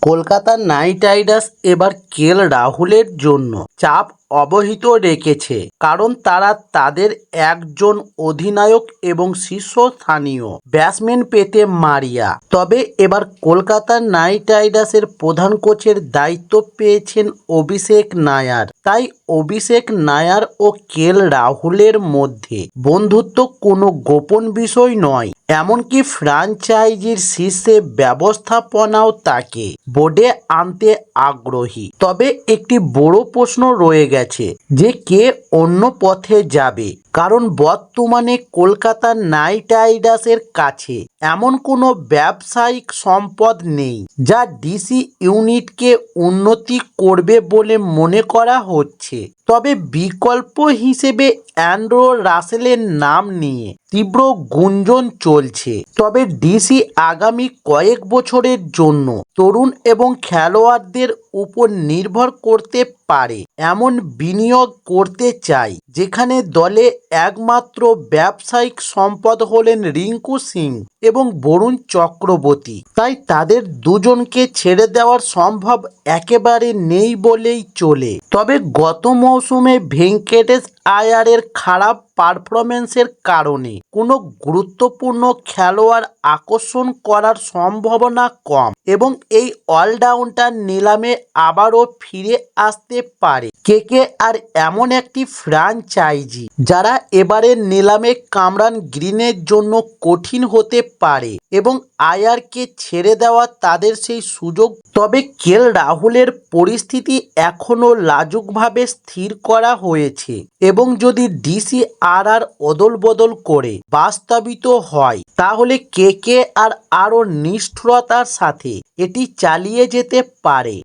Kolkata night Riders এবার KL রাহুলের জন্য চাপ অব্যাহত রেখেছে, কারণ তারা তাদের একজন অধিনায়ক এবং শীর্ষস্থানীয় ব্যাটসম্যান পেতে মারিয়া। তবে এবার কলকাতা নাইট রাইডার্সের প্রধান কোচের দায়িত্ব পেয়েছেন অভিষেক নায়ার। তাই অভিষেক নায়ার ও কেএল রাহুলের মধ্যে বন্ধুত্ব কোনো গোপন বিষয় নয়। এমনকি ফ্র্যাঞ্চাইজির শীর্ষে ব্যবস্থাপনাও তাকে বোর্ডে আনতে আগ্রহী। তবে একটি বড় প্রশ্ন রয়ে গেছে যে কে অন্য পথে যাবে, কারণ বর্তমানে কলকাতা নাইট রাইডার্সের কাছে এমন কোনো ব্যবসায়িক সম্পদ নেই যা ডিসি ইউনিটকে উন্নতি করবে বলে মনে করা হচ্ছে। তবে বিকল্প হিসেবে অ্যান্ড্রু রাসেলের নাম নিয়ে তীব্র গুঞ্জন চলছে। তবে ডিসি আগামী কয়েক বছরের জন্য তরুণ এবং খেলোয়াড়দের উপর নির্ভর করতে পারে এমন বিনিয়োগ করতে চায়, যেখানে দলে একমাত্র ব্যবসায়িক সম্পদ হলেন রিঙ্কু সিং এবং বরুণ চক্রবর্তী। তাই তাদের দুজনকে ছেড়ে দেওয়ার সম্ভব একেবারে নেই বলেই চলে। তবে গত মৌসুমে ভেঙ্কটেশ আয়ারের খারাপ পারফরম্যান্সের কারণে কোনো গুরুত্বপূর্ণ খেলোয়াড় আকর্ষণ করার সম্ভাবনা কম এবং এই অলরাউন্ডার নিলামে আবারও ফিরে আসতে পারে কেকেআর এমন একটি ফ্র্যাঞ্চাইজি যারা এবারের নিলামে কামরান গ্রিনের জন্য কঠিন হতে পারে এবং আয়ারকে ছেড়ে দেওয়া তাদের সেই সুযোগ। তবে কেএল রাহুলের পরিস্থিতি এখনও লাজুকভাবে স্থির করা হয়েছে এবং যদি ডিসি আর অদল বদল করে বাস্তবিত হয়, তাহলে কেকেআর আরও নিষ্ঠুরতার সাথে এটি চালিয়ে যেতে পারে।